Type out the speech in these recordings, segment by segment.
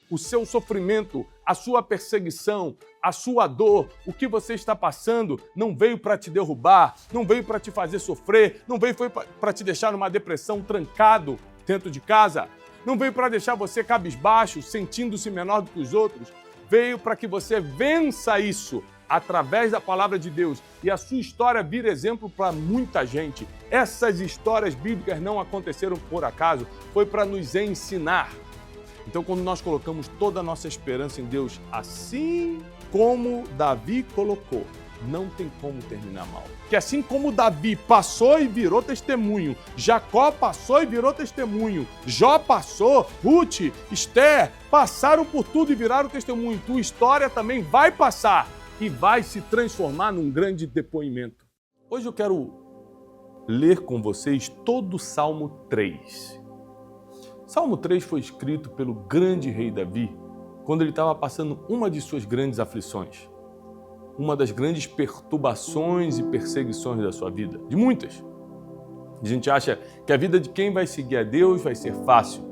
o seu sofrimento, a sua perseguição, a sua dor, o que você está passando, não veio para te derrubar, não veio para te fazer sofrer, não veio para te deixar numa depressão trancado dentro de casa, não veio para deixar você cabisbaixo, sentindo-se menor do que os outros, veio para que você vença isso através da palavra de Deus e a sua história vira exemplo para muita gente. Essas histórias bíblicas não aconteceram por acaso, foi para nos ensinar. Então, quando nós colocamos toda a nossa esperança em Deus, assim como Davi colocou, não tem como terminar mal. Que assim como Davi passou e virou testemunho, Jacó passou e virou testemunho, Jó passou, Ruth, Esther, passaram por tudo e viraram testemunho. Tua história também vai passar e vai se transformar num grande depoimento. Hoje eu quero ler com vocês todo o Salmo 3. Salmo 3 foi escrito pelo grande rei Davi quando ele estava passando uma de suas grandes aflições, uma das grandes perturbações e perseguições da sua vida, de muitas. A gente acha que a vida de quem vai seguir a Deus vai ser fácil.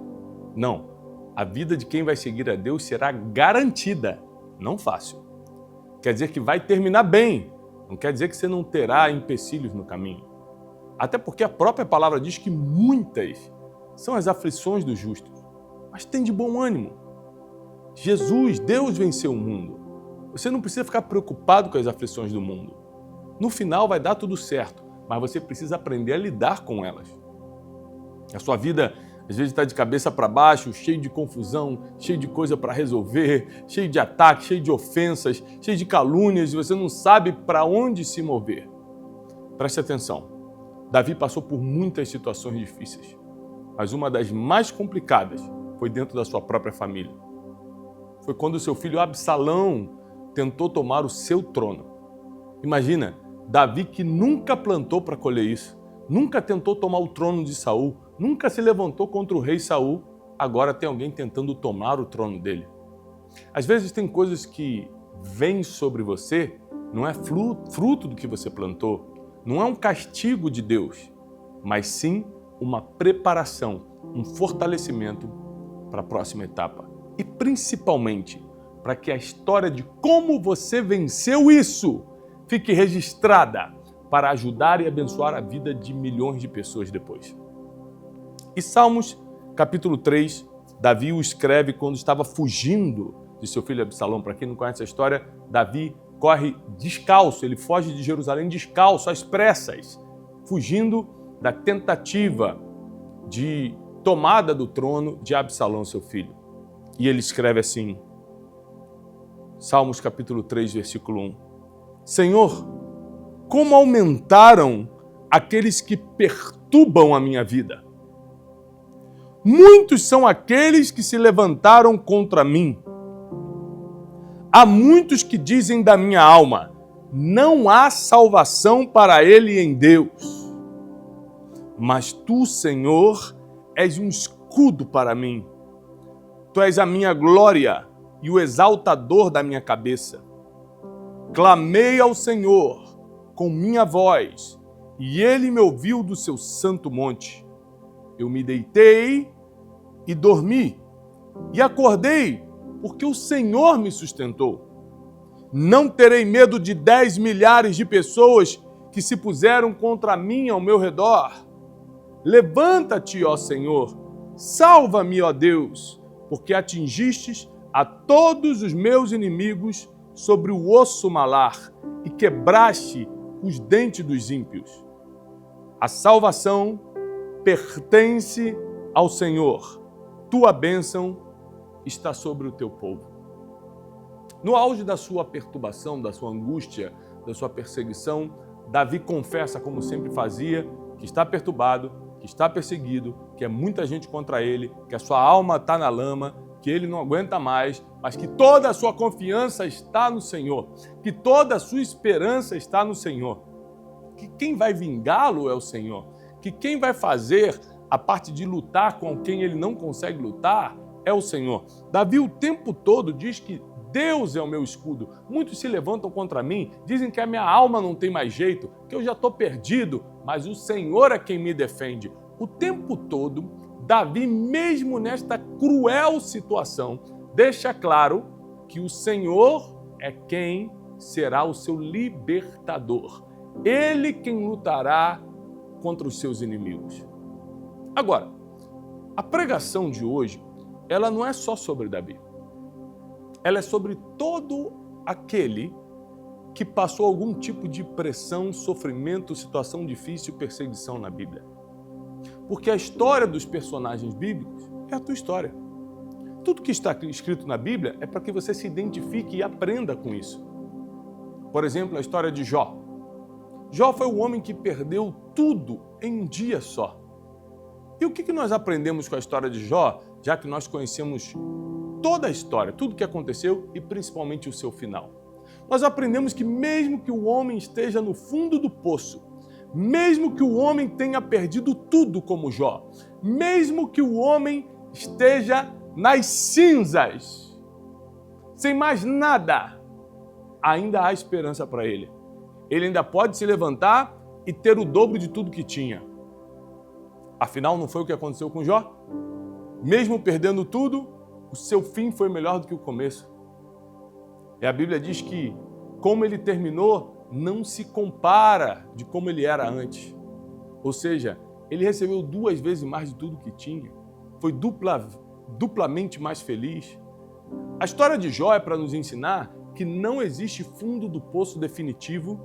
Não, a vida de quem vai seguir a Deus será garantida, não fácil. Quer dizer que vai terminar bem, não quer dizer que você não terá empecilhos no caminho. Até porque a própria palavra diz que muitas são as aflições dos justos, mas tem de bom ânimo. Jesus, Deus venceu o mundo. Você não precisa ficar preocupado com as aflições do mundo. No final vai dar tudo certo, mas você precisa aprender a lidar com elas. A sua vida às vezes está de cabeça para baixo, cheio de confusão, cheio de coisa para resolver, cheio de ataques, cheio de ofensas, cheio de calúnias e você não sabe para onde se mover. Preste atenção. Davi passou por muitas situações difíceis, mas uma das mais complicadas foi dentro da sua própria família. Foi quando o seu filho Absalão tentou tomar o seu trono. Imagina, Davi que nunca plantou para colher isso, nunca tentou tomar o trono de Saul, nunca se levantou contra o rei Saul, agora tem alguém tentando tomar o trono dele. Às vezes tem coisas que vêm sobre você, não é fruto do que você plantou, não é um castigo de Deus, mas sim uma preparação, um fortalecimento para a próxima etapa. E principalmente, para que a história de como você venceu isso fique registrada para ajudar e abençoar a vida de milhões de pessoas depois. E Salmos, capítulo 3, Davi o escreve quando estava fugindo de seu filho Absalão. Para quem não conhece a história, Davi corre descalço, ele foge de Jerusalém descalço, às pressas, fugindo da tentativa de tomada do trono de Absalão, seu filho. E ele escreve assim, Salmos capítulo 3, versículo 1. Senhor, como aumentaram aqueles que perturbam a minha vida. Muitos são aqueles que se levantaram contra mim. Há muitos que dizem da minha alma, não há salvação para ele em Deus. Mas tu, Senhor, és um escudo para mim. Tu és a minha glória e o exaltador da minha cabeça. Clamei ao Senhor com minha voz, e ele me ouviu do seu santo monte. Eu me deitei e dormi, e acordei, porque o Senhor me sustentou. Não terei medo de 10 milhares de pessoas que se puseram contra mim ao meu redor. Levanta-te, ó Senhor, salva-me, ó Deus, porque atingistes a todos os meus inimigos sobre o osso malar e quebraste os dentes dos ímpios. A salvação pertence ao Senhor. Tua bênção está sobre o teu povo. No auge da sua perturbação, da sua angústia, da sua perseguição, Davi confessa, como sempre fazia, que está perturbado, que está perseguido, que é muita gente contra ele, que a sua alma está na lama, que ele não aguenta mais, mas que toda a sua confiança está no Senhor, que toda a sua esperança está no Senhor, que quem vai vingá-lo é o Senhor, que quem vai fazer a parte de lutar com quem ele não consegue lutar é o Senhor. Davi o tempo todo diz que Deus é o meu escudo. Muitos se levantam contra mim, dizem que a minha alma não tem mais jeito, que eu já estou perdido, mas o Senhor é quem me defende. O tempo todo, Davi, mesmo nesta cruel situação, deixa claro que o Senhor é quem será o seu libertador. Ele quem lutará contra os seus inimigos. Agora, a pregação de hoje, ela não é só sobre Davi. Ela é sobre todo aquele que passou algum tipo de pressão, sofrimento, situação difícil, perseguição na Bíblia. Porque a história dos personagens bíblicos é a tua história. Tudo que está escrito na Bíblia é para que você se identifique e aprenda com isso. Por exemplo, a história de Jó. Jó foi o homem que perdeu tudo em um dia só. E o que nós aprendemos com a história de Jó, já que nós conhecemos toda a história, tudo o que aconteceu e principalmente o seu final? Nós aprendemos que mesmo que o homem esteja no fundo do poço, mesmo que o homem tenha perdido tudo como Jó, mesmo que o homem esteja nas cinzas, sem mais nada, ainda há esperança para ele. Ele ainda pode se levantar e ter o dobro de tudo que tinha. Afinal, não foi o que aconteceu com Jó? Mesmo perdendo tudo, o seu fim foi melhor do que o começo. E a Bíblia diz que, como ele terminou, não se compara de como ele era antes. Ou seja, ele recebeu 2 vezes mais de tudo que tinha. Foi duplamente mais feliz. A história de Jó é para nos ensinar que não existe fundo do poço definitivo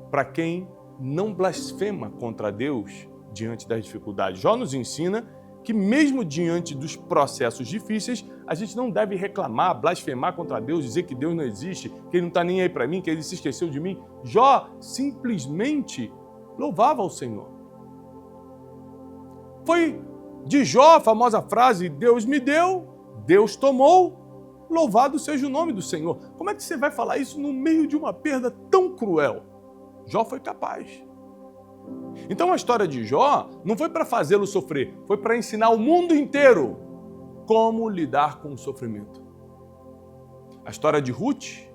para quem não blasfema contra Deus diante das dificuldades. Jó nos ensina que mesmo diante dos processos difíceis, a gente não deve reclamar, blasfemar contra Deus, dizer que Deus não existe, que Ele não está nem aí para mim, que Ele se esqueceu de mim. Jó simplesmente louvava ao Senhor. Foi de Jó a famosa frase, Deus me deu, Deus tomou, louvado seja o nome do Senhor. Como é que você vai falar isso no meio de uma perda tão cruel? Jó foi capaz. Então a história de Jó não foi para fazê-lo sofrer, foi para ensinar o mundo inteiro como lidar com o sofrimento. A história de Ruth,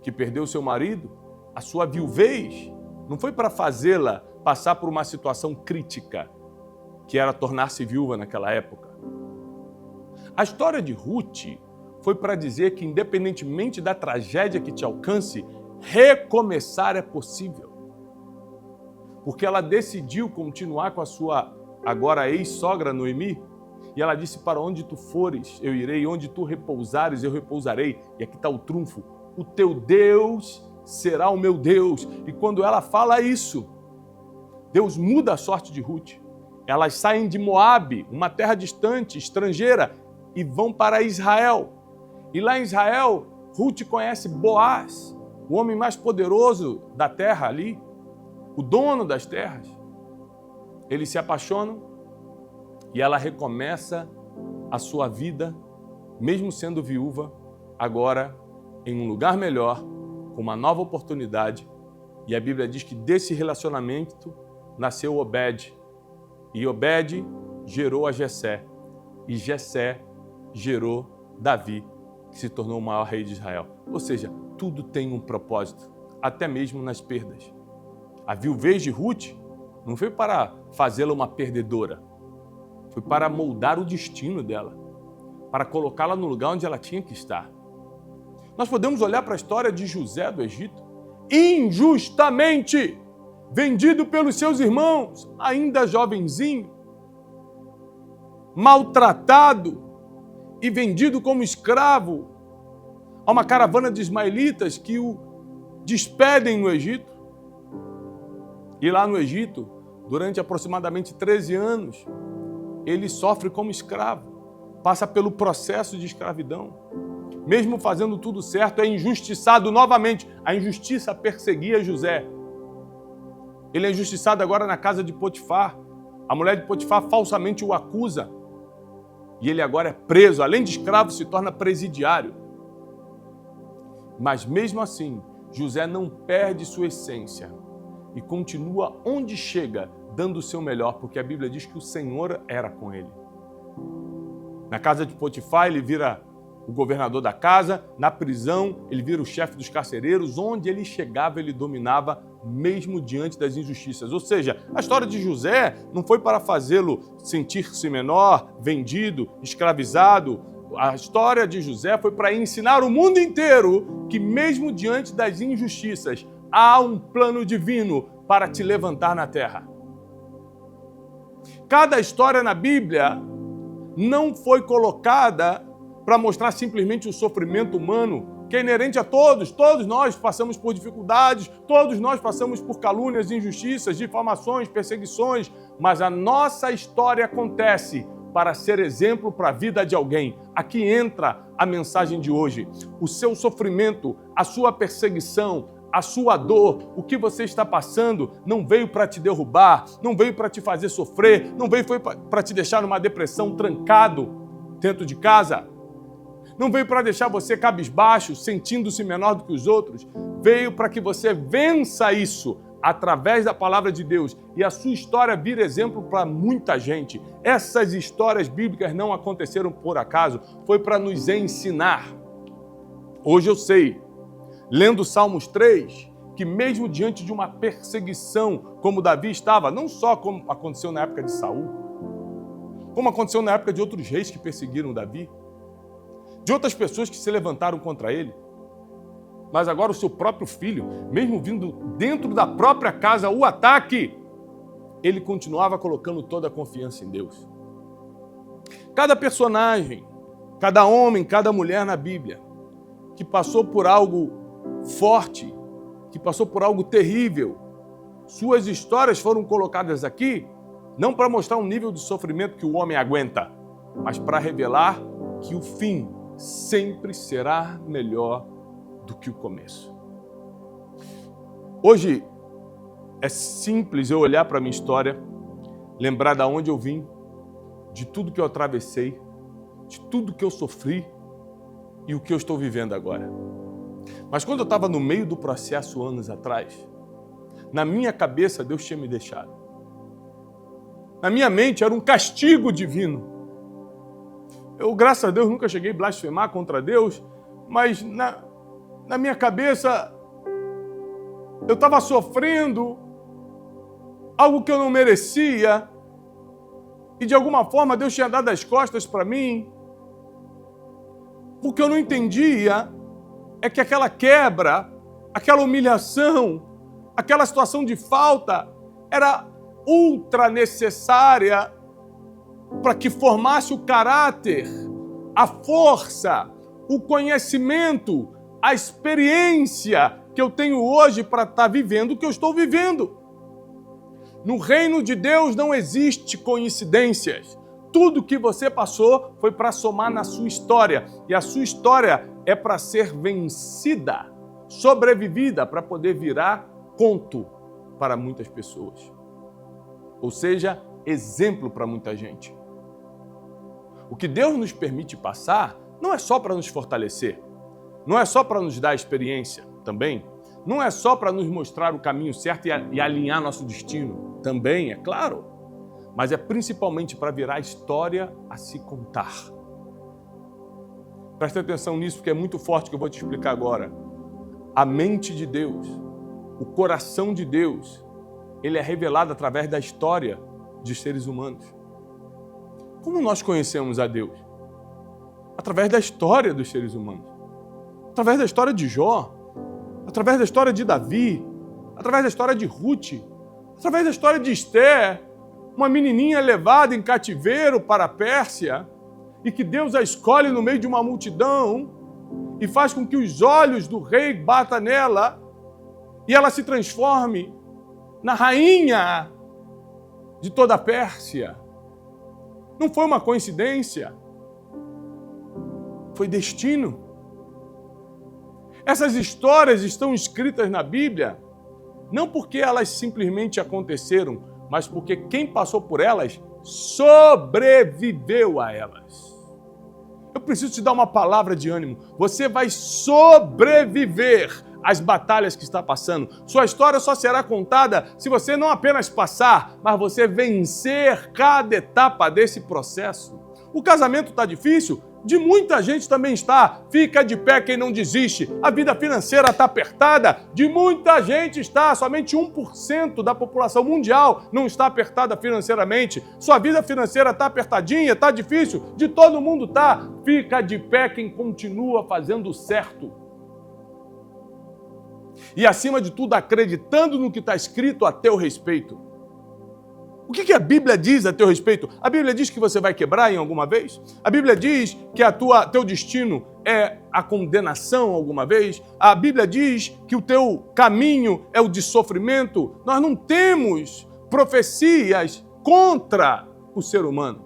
que perdeu seu marido, a sua viuvez, não foi para fazê-la passar por uma situação crítica, que era tornar-se viúva naquela época. A história de Ruth foi para dizer que, independentemente da tragédia que te alcance, recomeçar é possível. Porque ela decidiu continuar com a sua agora ex-sogra Noemi, e ela disse, para onde tu fores, eu irei, onde tu repousares, eu repousarei. E aqui está o trunfo, o teu Deus será o meu Deus. E quando ela fala isso, Deus muda a sorte de Ruth. Elas saem de Moabe, uma terra distante, estrangeira, e vão para Israel. E lá em Israel, Ruth conhece Boaz, o homem mais poderoso da terra ali, o dono das terras. Eles se apaixonam e ela recomeça a sua vida, mesmo sendo viúva, agora em um lugar melhor, com uma nova oportunidade. E a Bíblia diz que desse relacionamento nasceu Obed. E Obed gerou a Jessé. E Jessé gerou Davi, que se tornou o maior rei de Israel. Ou seja, tudo tem um propósito, até mesmo nas perdas. A viuvez de Ruth não foi para fazê-la uma perdedora, foi para moldar o destino dela, para colocá-la no lugar onde ela tinha que estar. Nós podemos olhar para a história de José do Egito, injustamente vendido pelos seus irmãos, ainda jovenzinho, maltratado e vendido como escravo a uma caravana de ismaelitas que o despedem no Egito. E lá no Egito, durante aproximadamente 13 anos, ele sofre como escravo, passa pelo processo de escravidão. Mesmo fazendo tudo certo, é injustiçado novamente. A injustiça perseguia José. Ele é injustiçado agora na casa de Potifar. A mulher de Potifar falsamente o acusa. E ele agora é preso. Além de escravo, se torna presidiário. Mas mesmo assim, José não perde sua essência e continua onde chega, dando o seu melhor, porque a Bíblia diz que o Senhor era com ele. Na casa de Potifar, ele vira o governador da casa, na prisão, ele vira o chefe dos carcereiros, onde ele chegava, ele dominava, mesmo diante das injustiças. Ou seja, a história de José não foi para fazê-lo sentir-se menor, vendido, escravizado, A história de José foi para ensinar o mundo inteiro que mesmo diante das injustiças, há um plano divino para te levantar na terra. Cada história na Bíblia não foi colocada para mostrar simplesmente o sofrimento humano, que é inerente a todos. Todos nós passamos por dificuldades, todos nós passamos por calúnias, injustiças, difamações, perseguições, mas a nossa história acontece para ser exemplo para a vida de alguém. Aqui entra a mensagem de hoje. O seu sofrimento, a sua perseguição, a sua dor, o que você está passando, não veio para te derrubar, não veio para te fazer sofrer, não veio para te deixar numa depressão trancado dentro de casa, não veio para deixar você cabisbaixo, sentindo-se menor do que os outros, veio para que você vença isso através da palavra de Deus e a sua história vira exemplo para muita gente. Essas histórias bíblicas não aconteceram por acaso, foi para nos ensinar. Hoje eu sei, lendo Salmos 3, que mesmo diante de uma perseguição, como Davi estava, não só como aconteceu na época de Saul, como aconteceu na época de outros reis que perseguiram Davi, de outras pessoas que se levantaram contra ele, mas agora o seu próprio filho, mesmo vindo dentro da própria casa o ataque, ele continuava colocando toda a confiança em Deus. Cada personagem, cada homem, cada mulher na Bíblia, que passou por algo forte, que passou por algo terrível, suas histórias foram colocadas aqui, não para mostrar um nível de sofrimento que o homem aguenta, mas para revelar que o fim sempre será melhor do que o começo. Hoje é simples eu olhar para a minha história, lembrar de onde eu vim, de tudo que eu atravessei, de tudo que eu sofri e o que eu estou vivendo agora. Mas quando eu estava no meio do processo anos atrás, na minha cabeça Deus tinha me deixado. Na minha mente era um castigo divino. Eu, graças a Deus, nunca cheguei a blasfemar contra Deus, mas na minha cabeça eu estava sofrendo algo que eu não merecia e de alguma forma Deus tinha dado as costas para mim. O que eu não entendia é que aquela quebra, aquela humilhação, aquela situação de falta era ultra necessária para que formasse o caráter, a força, o conhecimento, a experiência que eu tenho hoje para estar vivendo o que eu estou vivendo. No reino de Deus não existe coincidências. Tudo que você passou foi para somar na sua história. E a sua história é para ser vencida, sobrevivida, para poder virar conto para muitas pessoas. Ou seja, exemplo para muita gente. O que Deus nos permite passar não é só para nos fortalecer, não é só para nos dar experiência também, não é só para nos mostrar o caminho certo e alinhar nosso destino também, é claro, mas é principalmente para virar história a se contar. Preste atenção nisso, porque é muito forte o que eu vou te explicar agora. A mente de Deus, o coração de Deus, ele é revelado através da história dos seres humanos. Como nós conhecemos a Deus? Através da história dos seres humanos. Através da história de Jó, através da história de Davi, através da história de Ruth, através da história de Esther, uma menininha levada em cativeiro para a Pérsia e que Deus a escolhe no meio de uma multidão e faz com que os olhos do rei batam nela e ela se transforme na rainha de toda a Pérsia. Não foi uma coincidência, foi destino. Essas histórias estão escritas na Bíblia não porque elas simplesmente aconteceram, mas porque quem passou por elas sobreviveu a elas. Eu preciso te dar uma palavra de ânimo. Você vai sobreviver às batalhas que está passando. Sua história só será contada se você não apenas passar, mas você vencer cada etapa desse processo. O casamento está difícil? De muita gente também está. Fica de pé quem não desiste. A vida financeira está apertada. De muita gente está. Somente 1% da população mundial não está apertada financeiramente. Sua vida financeira está apertadinha, está difícil. De todo mundo está. Fica de pé quem continua fazendo o certo. E acima de tudo, acreditando no que está escrito a teu respeito. O que a Bíblia diz a teu respeito? A Bíblia diz que você vai quebrar em alguma vez? A Bíblia diz que teu destino é a condenação alguma vez? A Bíblia diz que o teu caminho é o de sofrimento? Nós não temos profecias contra o ser humano,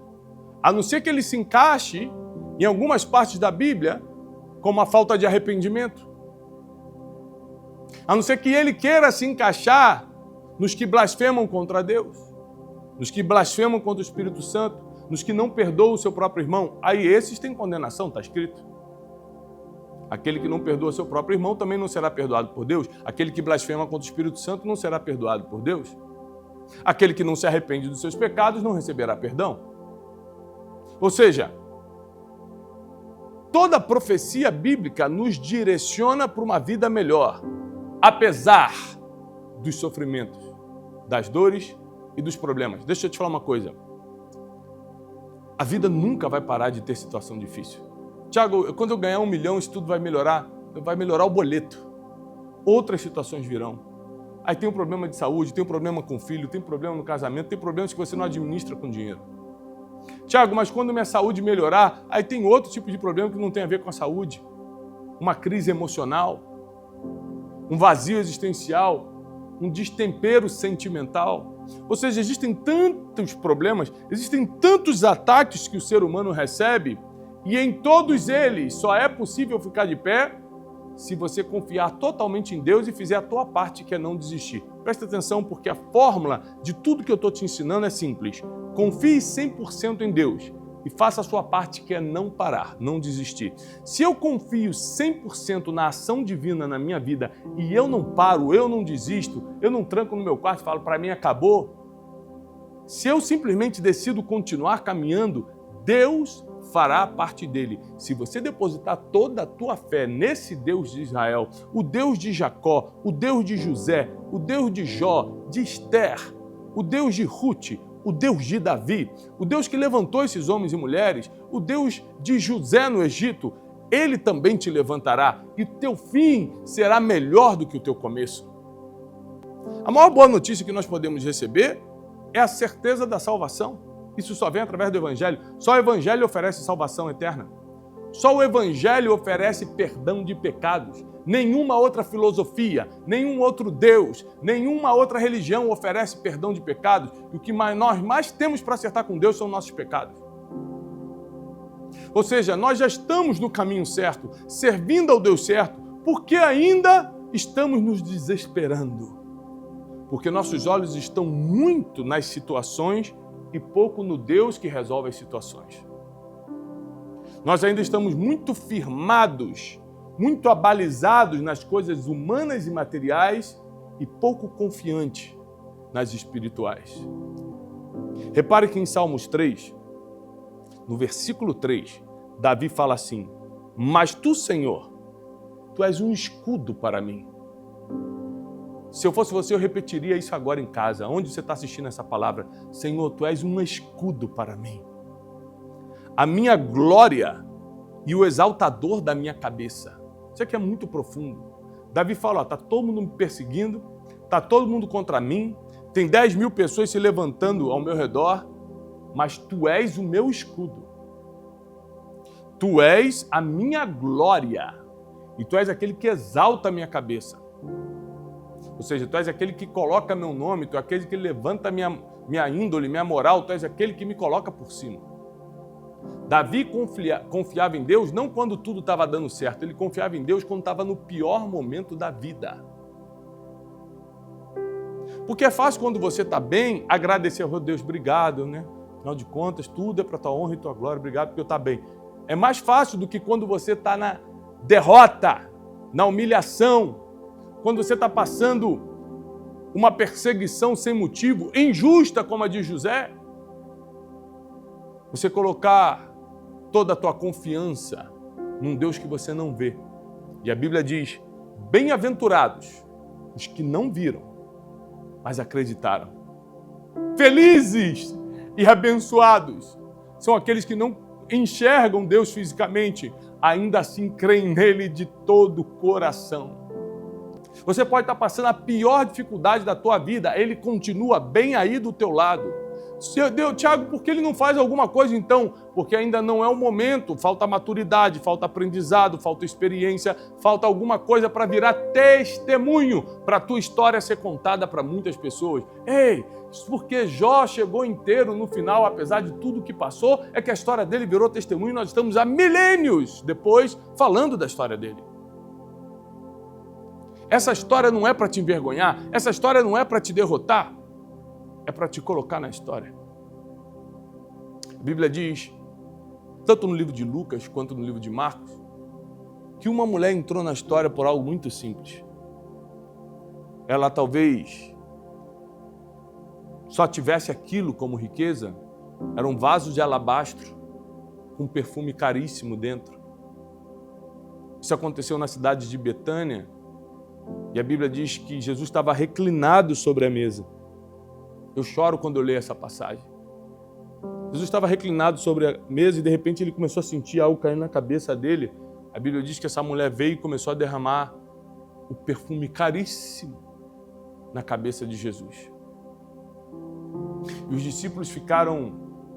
a não ser que ele se encaixe em algumas partes da Bíblia como a falta de arrependimento. A não ser que ele queira se encaixar nos que blasfemam contra Deus, nos que blasfemam contra o Espírito Santo, nos que não perdoam o seu próprio irmão. Aí esses têm condenação, está escrito. Aquele que não perdoa seu próprio irmão também não será perdoado por Deus. Aquele que blasfema contra o Espírito Santo não será perdoado por Deus. Aquele que não se arrepende dos seus pecados não receberá perdão. Ou seja, toda profecia bíblica nos direciona para uma vida melhor, apesar dos sofrimentos, das dores e dos problemas. Deixa eu te falar uma coisa. A vida nunca vai parar de ter situação difícil. Tiago, quando eu ganhar 1 milhão, isso tudo vai melhorar o boleto. Outras situações virão. Aí tem um problema de saúde, tem um problema com o filho, tem problema no casamento, tem problemas que você não administra com dinheiro. Tiago, mas quando minha saúde melhorar, aí tem outro tipo de problema que não tem a ver com a saúde. Uma crise emocional, um vazio existencial, um destempero sentimental. Ou seja, existem tantos problemas, existem tantos ataques que o ser humano recebe, e em todos eles só é possível ficar de pé se você confiar totalmente em Deus e fizer a tua parte, que é não desistir. Presta atenção, porque a fórmula de tudo que eu estou te ensinando é simples. Confie 100% em Deus e faça a sua parte, que é não parar, não desistir. Se eu confio 100% na ação divina na minha vida e eu não paro, eu não desisto, eu não tranco no meu quarto e falo, para mim acabou. Se eu simplesmente decido continuar caminhando, Deus fará a parte dele. Se você depositar toda a tua fé nesse Deus de Israel, o Deus de Jacó, o Deus de José, o Deus de Jó, de Esther, o Deus de Ruth, o Deus de Davi, o Deus que levantou esses homens e mulheres, o Deus de José no Egito, ele também te levantará e o teu fim será melhor do que o teu começo. A maior boa notícia que nós podemos receber é a certeza da salvação. Isso só vem através do Evangelho. Só o Evangelho oferece salvação eterna. Só o Evangelho oferece perdão de pecados. Nenhuma outra filosofia, nenhum outro Deus, nenhuma outra religião oferece perdão de pecados. E o que nós mais temos para acertar com Deus são nossos pecados. Ou seja, nós já estamos no caminho certo, servindo ao Deus certo, porque ainda estamos nos desesperando. Porque nossos olhos estão muito nas situações e pouco no Deus que resolve as situações. Nós ainda estamos muito firmados, muito abalizados nas coisas humanas e materiais e pouco confiantes nas espirituais. Repare que em Salmos 3, no versículo 3, Davi fala assim: mas tu, Senhor, tu és um escudo para mim. Se eu fosse você, eu repetiria isso agora em casa. Onde você está assistindo essa palavra? Senhor, tu és um escudo para mim. A minha glória e o exaltador da minha cabeça. Isso aqui é muito profundo. Davi fala, está todo mundo me perseguindo, está todo mundo contra mim, tem 10 mil pessoas se levantando ao meu redor, mas tu és o meu escudo. Tu és a minha glória e tu és aquele que exalta a minha cabeça. Ou seja, tu és aquele que coloca meu nome, tu és aquele que levanta minha índole, minha moral, tu és aquele que me coloca por cima. Davi confiava em Deus não quando tudo estava dando certo, ele confiava em Deus quando estava no pior momento da vida. Porque é fácil quando você está bem agradecer a Deus, obrigado, né? Afinal de contas, tudo é para tua honra e tua glória, obrigado porque eu estou bem. É mais fácil do que quando você está na derrota, na humilhação, quando você está passando uma perseguição sem motivo, injusta como a de José, você colocar toda a tua confiança num Deus que você não vê. E a Bíblia diz, bem-aventurados os que não viram, mas acreditaram. Felizes e abençoados são aqueles que não enxergam Deus fisicamente, ainda assim creem nele de todo o coração. Você pode estar passando a pior dificuldade da tua vida, ele continua bem aí do teu lado. Tiago, por que ele não faz alguma coisa então? Porque ainda não é o momento, falta maturidade, falta aprendizado, falta experiência, falta alguma coisa para virar testemunho, para a tua história ser contada para muitas pessoas. Ei, porque Jó chegou inteiro no final, apesar de tudo que passou, é que a história dele virou testemunho e nós estamos há milênios depois falando da história dele. Essa história não é para te envergonhar, essa história não é para te derrotar, é para te colocar na história. A Bíblia diz, tanto no livro de Lucas quanto no livro de Marcos, que uma mulher entrou na história por algo muito simples. Ela talvez só tivesse aquilo como riqueza, eram vasos de alabastro com perfume caríssimo dentro. Isso aconteceu na cidade de Betânia e a Bíblia diz que Jesus estava reclinado sobre a mesa. Eu choro quando eu leio essa passagem. Jesus estava reclinado sobre a mesa e de repente ele começou a sentir algo caindo na cabeça dele. A Bíblia diz que essa mulher veio e começou a derramar o perfume caríssimo na cabeça de Jesus. E os discípulos ficaram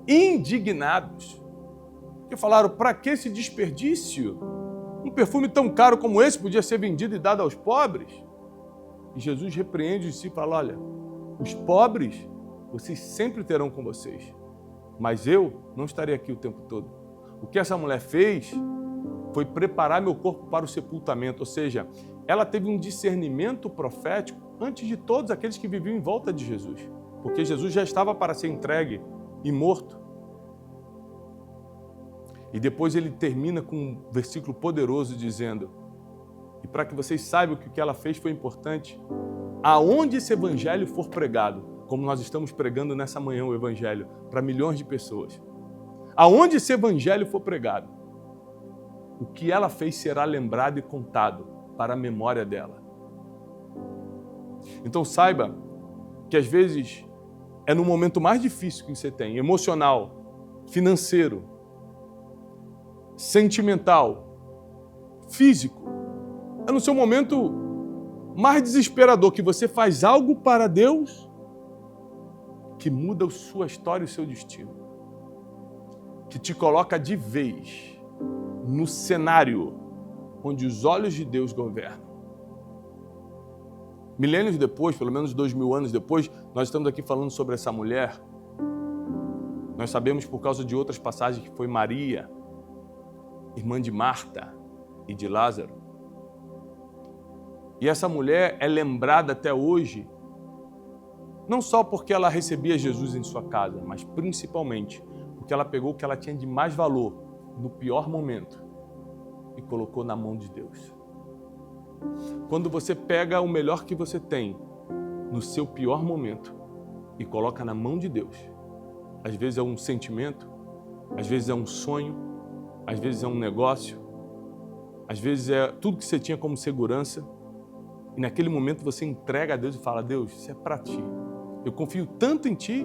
indignados. Porque falaram, para que esse desperdício? Um perfume tão caro como esse podia ser vendido e dado aos pobres. E Jesus repreende os discípulos e fala, olha, os pobres, vocês sempre terão com vocês, mas eu não estarei aqui o tempo todo. O que essa mulher fez foi preparar meu corpo para o sepultamento, ou seja, ela teve um discernimento profético antes de todos aqueles que viviam em volta de Jesus, porque Jesus já estava para ser entregue e morto. E depois ele termina com um versículo poderoso dizendo, e para que vocês saibam que o que ela fez foi importante, aonde esse evangelho for pregado, como nós estamos pregando nessa manhã o evangelho, para milhões de pessoas, aonde esse evangelho for pregado, o que ela fez será lembrado e contado para a memória dela. Então saiba que às vezes é no momento mais difícil que você tem, emocional, financeiro, sentimental, físico, é no seu momento mais desesperador que você faz algo para Deus que muda a sua história e o seu destino, que te coloca de vez no cenário onde os olhos de Deus governam. Milênios depois, pelo menos 2000 anos depois, nós estamos aqui falando sobre essa mulher. Nós sabemos por causa de outras passagens que foi Maria, irmã de Marta e de Lázaro. E essa mulher é lembrada até hoje, não só porque ela recebia Jesus em sua casa, mas principalmente porque ela pegou o que ela tinha de mais valor no pior momento e colocou na mão de Deus. Quando você pega o melhor que você tem no seu pior momento e coloca na mão de Deus, às vezes é um sentimento, às vezes é um sonho, às vezes é um negócio, às vezes é tudo que você tinha como segurança, e naquele momento você entrega a Deus e fala, Deus, isso é para Ti. Eu confio tanto em Ti,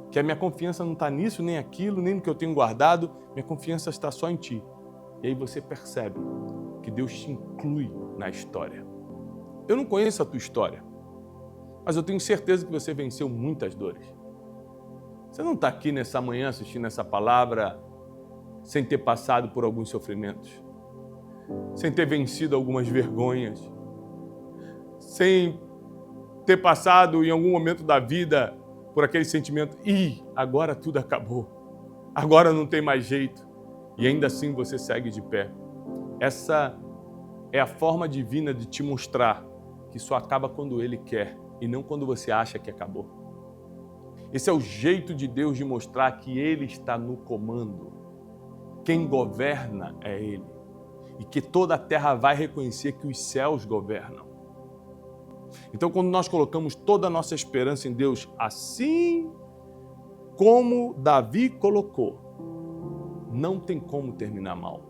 que a minha confiança não está nisso, nem aquilo, nem no que eu tenho guardado, minha confiança está só em Ti. E aí você percebe que Deus te inclui na história. Eu não conheço a tua história, mas eu tenho certeza que você venceu muitas dores. Você não está aqui nessa manhã assistindo essa palavra sem ter passado por alguns sofrimentos, sem ter vencido algumas vergonhas, sem ter passado em algum momento da vida por aquele sentimento, agora tudo acabou, agora não tem mais jeito, e ainda assim você segue de pé. Essa é a forma divina de te mostrar que só acaba quando Ele quer e não quando você acha que acabou. Esse é o jeito de Deus de mostrar que Ele está no comando. Quem governa é Ele. E que toda a terra vai reconhecer que os céus governam. Então, quando nós colocamos toda a nossa esperança em Deus, assim como Davi colocou, não tem como terminar mal.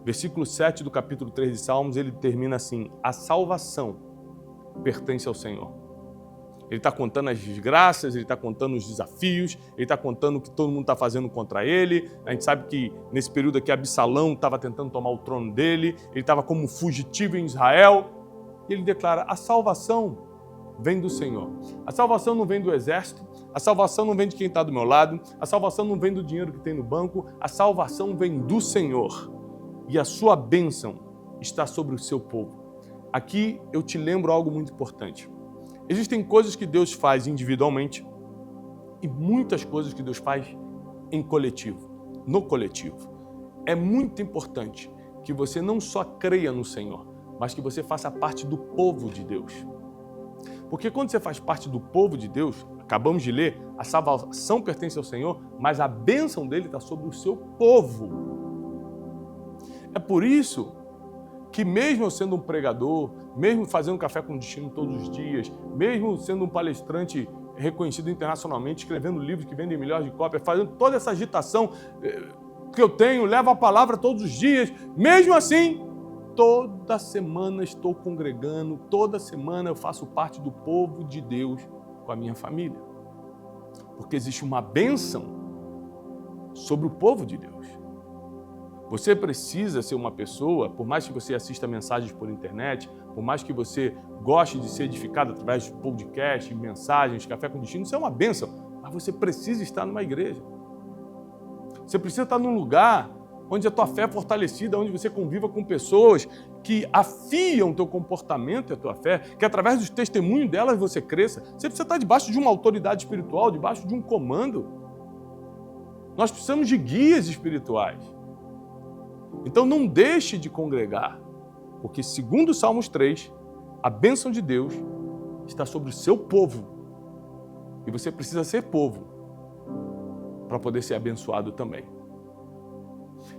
Versículo 7 do capítulo 3 de Salmos, ele termina assim: a salvação pertence ao Senhor. Ele está contando as desgraças, ele está contando os desafios, ele está contando o que todo mundo está fazendo contra ele. A gente sabe que nesse período aqui Absalão estava tentando tomar o trono dele, ele estava como fugitivo em Israel. E ele declara: a salvação vem do Senhor. A salvação não vem do exército, a salvação não vem de quem está do meu lado, a salvação não vem do dinheiro que tem no banco, a salvação vem do Senhor. E a sua bênção está sobre o seu povo. Aqui eu te lembro algo muito importante. Existem coisas que Deus faz individualmente e muitas coisas que Deus faz em coletivo, no coletivo. É muito importante que você não só creia no Senhor, mas que você faça parte do povo de Deus. Porque quando você faz parte do povo de Deus, acabamos de ler, a salvação pertence ao Senhor, mas a bênção dele está sobre o seu povo. É por isso que mesmo eu sendo um pregador, mesmo fazendo café com destino todos os dias, mesmo sendo um palestrante reconhecido internacionalmente, escrevendo livros que vendem milhões de cópias, fazendo toda essa agitação que eu tenho, levo a palavra todos os dias, mesmo assim, toda semana estou congregando, toda semana eu faço parte do povo de Deus com a minha família. Porque existe uma bênção sobre o povo de Deus. Você precisa ser uma pessoa, por mais que você assista mensagens por internet, por mais que você goste de ser edificado através de podcast, mensagens, café com destino, isso é uma bênção, mas você precisa estar numa igreja. Você precisa estar num lugar onde a tua fé é fortalecida, onde você conviva com pessoas que afiam o teu comportamento e a tua fé, que através dos testemunhos delas você cresça. Você precisa estar debaixo de uma autoridade espiritual, debaixo de um comando. Nós precisamos de guias espirituais. Então não deixe de congregar, porque segundo Salmos 3, a bênção de Deus está sobre o seu povo. E você precisa ser povo para poder ser abençoado também.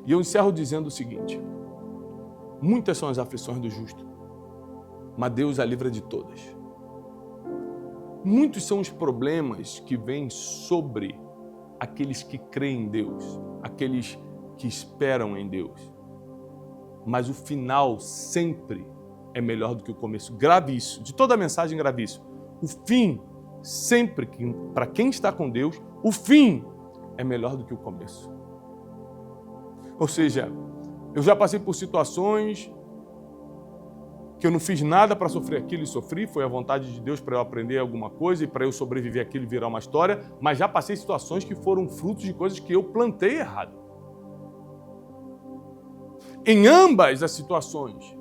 E eu encerro dizendo o seguinte: muitas são as aflições do justo, mas Deus a livra de todas. Muitos são os problemas que vêm sobre aqueles que creem em Deus, aqueles que esperam em Deus. Mas o final sempre é melhor do que o começo. Grave isso. De toda a mensagem, grave isso. O fim, sempre, para quem está com Deus, o fim é melhor do que o começo. Ou seja, eu já passei por situações que eu não fiz nada para sofrer aquilo e sofri, foi a vontade de Deus para eu aprender alguma coisa e para eu sobreviver aquilo e virar uma história, mas já passei situações que foram frutos de coisas que eu plantei errado. Em ambas as situações,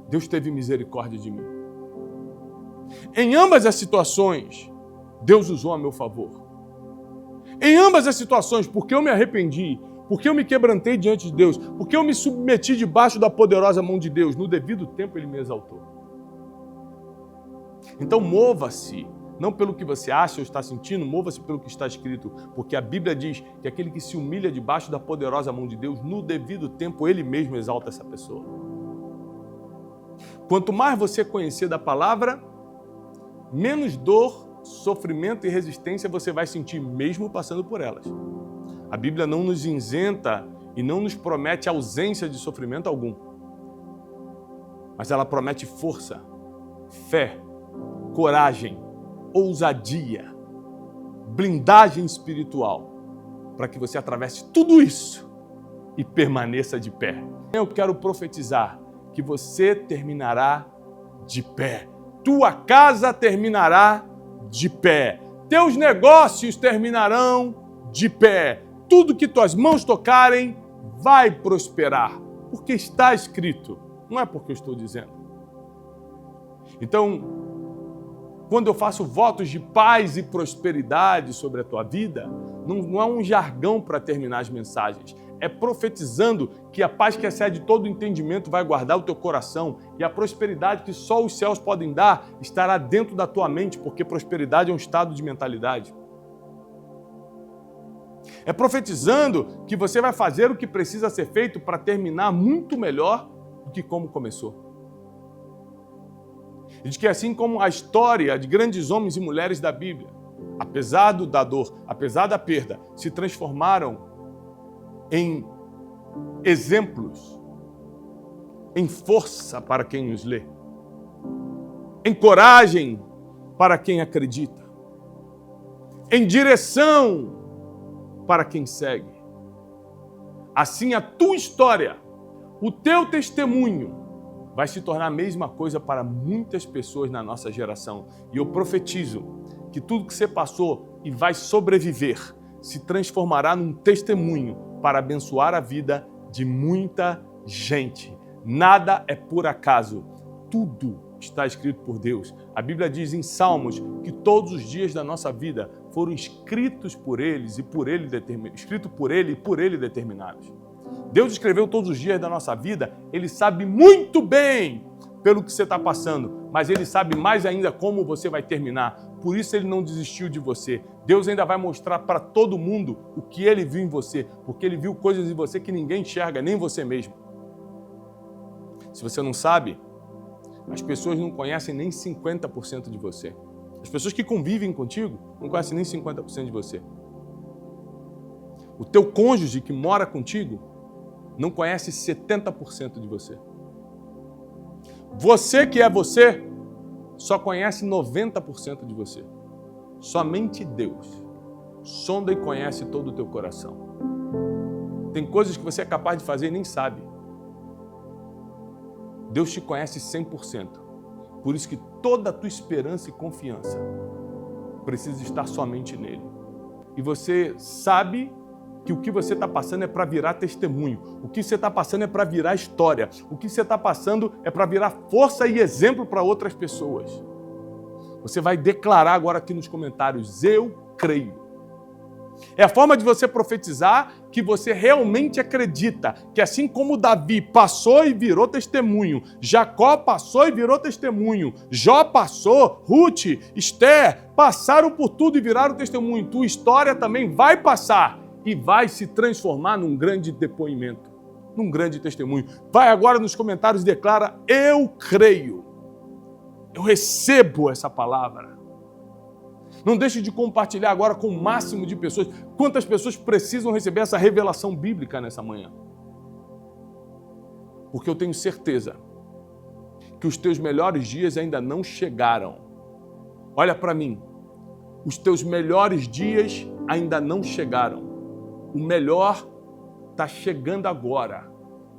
Deus teve misericórdia de mim. Em ambas as situações, Deus usou a meu favor. Em ambas as situações, porque eu me arrependi, porque eu me quebrantei diante de Deus, porque eu me submeti debaixo da poderosa mão de Deus, no devido tempo Ele me exaltou. Então mova-se, não pelo que você acha ou está sentindo, mova-se pelo que está escrito, porque a Bíblia diz que aquele que se humilha debaixo da poderosa mão de Deus, no devido tempo Ele mesmo exalta essa pessoa. Quanto mais você conhecer da palavra, menos dor, sofrimento e resistência você vai sentir mesmo passando por elas. A Bíblia não nos isenta e não nos promete ausência de sofrimento algum. Mas ela promete força, fé, coragem, ousadia, blindagem espiritual, para que você atravesse tudo isso e permaneça de pé. Eu quero profetizar que você terminará de pé. Tua casa terminará de pé. Teus negócios terminarão de pé. Tudo que tuas mãos tocarem vai prosperar, porque está escrito, não é porque eu estou dizendo. Então, quando eu faço votos de paz e prosperidade sobre a tua vida, não é um jargão para terminar as mensagens, é profetizando que a paz que excede todo o entendimento vai guardar o teu coração e a prosperidade que só os céus podem dar estará dentro da tua mente, porque prosperidade é um estado de mentalidade. É profetizando que você vai fazer o que precisa ser feito para terminar muito melhor do que como começou. E de que assim como a história de grandes homens e mulheres da Bíblia, apesar da dor, apesar da perda, se transformaram em exemplos em força para quem os lê, em coragem para quem acredita, em direção para quem segue. Assim, a tua história, o teu testemunho, vai se tornar a mesma coisa para muitas pessoas na nossa geração. E eu profetizo que tudo que você passou e vai sobreviver se transformará num testemunho para abençoar a vida de muita gente. Nada é por acaso. Tudo está escrito por Deus. A Bíblia diz em Salmos que todos os dias da nossa vida foram escritos por eles e por ele determinados. Deus escreveu todos os dias da nossa vida. Ele sabe muito bem pelo que você está passando, mas Ele sabe mais ainda como você vai terminar. Por isso Ele não desistiu de você. Deus ainda vai mostrar para todo mundo o que Ele viu em você, porque Ele viu coisas em você que ninguém enxerga, nem você mesmo. Se você não sabe, as pessoas não conhecem nem 50% de você. As pessoas que convivem contigo não conhecem nem 50% de você. O teu cônjuge que mora contigo não conhece 70% de você. Você que é você só conhece 90% de você. Somente Deus sonda e conhece todo o teu coração. Tem coisas que você é capaz de fazer e nem sabe. Deus te conhece 100%. Por isso que toda a tua esperança e confiança precisa estar somente nele. E você sabe que o que você está passando é para virar testemunho. O que você está passando é para virar história. O que você está passando é para virar força e exemplo para outras pessoas. Você vai declarar agora aqui nos comentários: eu creio. É a forma de você profetizar que você realmente acredita que assim como Davi passou e virou testemunho, Jacó passou e virou testemunho, Jó passou, Ruth, Esther passaram por tudo e viraram testemunho. Tua história também vai passar e vai se transformar num grande depoimento, num grande testemunho. Vai agora nos comentários e declara: eu creio. Eu recebo essa palavra. Não deixe de compartilhar agora com o máximo de pessoas. Quantas pessoas precisam receber essa revelação bíblica nessa manhã? Porque eu tenho certeza que os teus melhores dias ainda não chegaram. Olha para mim. Os teus melhores dias ainda não chegaram. O melhor está chegando agora.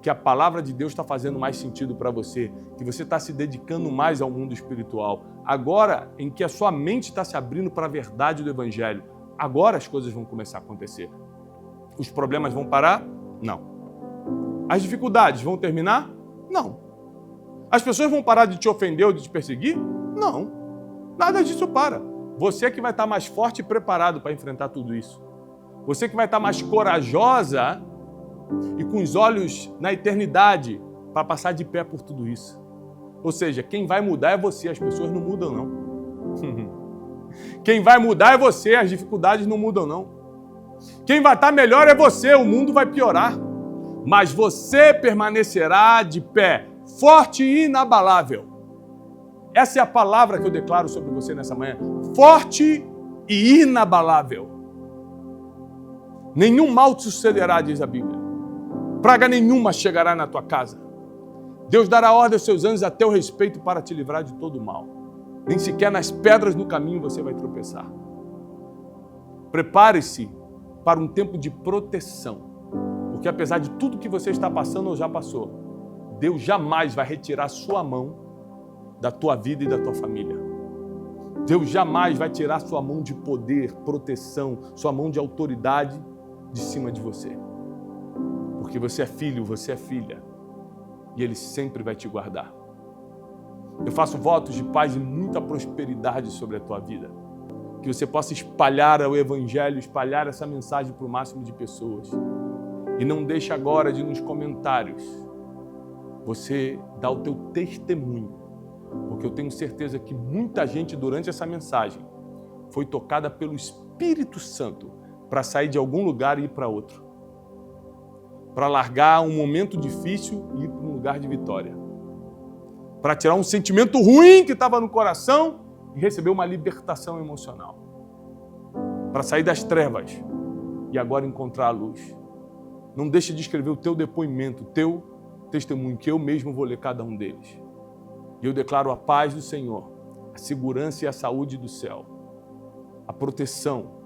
Que a palavra de Deus está fazendo mais sentido para você, que você está se dedicando mais ao mundo espiritual. Agora em que a sua mente está se abrindo para a verdade do Evangelho, agora as coisas vão começar a acontecer. Os problemas vão parar? Não. As dificuldades vão terminar? Não. As pessoas vão parar de te ofender ou de te perseguir? Não. Nada disso para. Você que vai estar mais forte e preparado para enfrentar tudo isso. Você que vai estar mais corajosa e com os olhos na eternidade para passar de pé por tudo isso. Ou seja, quem vai mudar é você, as pessoas não mudam não. Quem vai mudar é você, as dificuldades não mudam não. Quem vai estar melhor é você, o mundo vai piorar. Mas você permanecerá de pé, forte e inabalável. Essa é a palavra que eu declaro sobre você nessa manhã. Forte e inabalável. Nenhum mal te sucederá, diz a Bíblia. Praga nenhuma chegará na tua casa. Deus dará ordem aos seus anjos a teu respeito para te livrar de todo mal. Nem sequer nas pedras no caminho você vai tropeçar. Prepare-se para um tempo de proteção. Porque apesar de tudo que você está passando ou já passou, Deus jamais vai retirar sua mão da tua vida e da tua família. Deus jamais vai tirar sua mão de poder, proteção, sua mão de autoridade de cima de você. Porque você é filho, você é filha. E Ele sempre vai te guardar. Eu faço votos de paz e muita prosperidade sobre a tua vida. Que você possa espalhar o Evangelho, espalhar essa mensagem para o máximo de pessoas. E não deixe agora de nos comentários você dar o teu testemunho. Porque eu tenho certeza que muita gente durante essa mensagem foi tocada pelo Espírito Santo para sair de algum lugar e ir para outro. Para largar um momento difícil e ir para um lugar de vitória. Para tirar um sentimento ruim que estava no coração e receber uma libertação emocional. Para sair das trevas e agora encontrar a luz. Não deixe de escrever o teu depoimento, o teu testemunho, que eu mesmo vou ler cada um deles. E eu declaro a paz do Senhor, a segurança e a saúde do céu, a proteção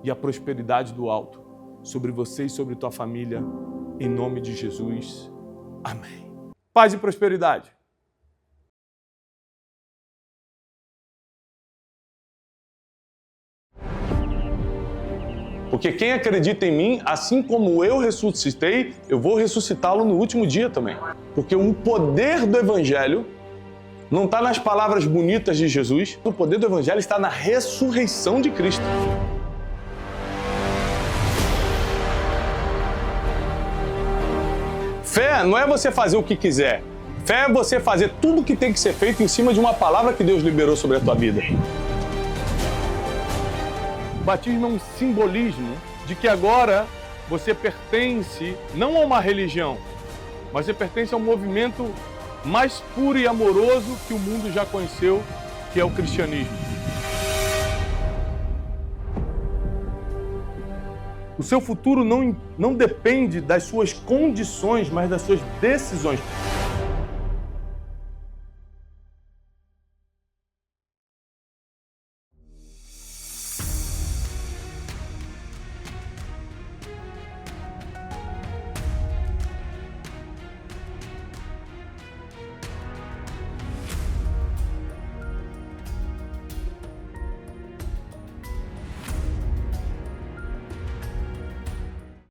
e a prosperidade do alto sobre você e sobre tua família, em nome de Jesus. Amém. Paz e prosperidade. Porque quem acredita em mim, assim como eu ressuscitei, eu vou ressuscitá-lo no último dia também. Porque o poder do Evangelho não está nas palavras bonitas de Jesus, o poder do Evangelho está na ressurreição de Cristo. Fé não é você fazer o que quiser. Fé é você fazer tudo o que tem que ser feito em cima de uma palavra que Deus liberou sobre a tua vida. O batismo é um simbolismo de que agora você pertence não a uma religião, mas você pertence a um movimento mais puro e amoroso que o mundo já conheceu, que é o cristianismo. O seu futuro não depende das suas condições, mas das suas decisões.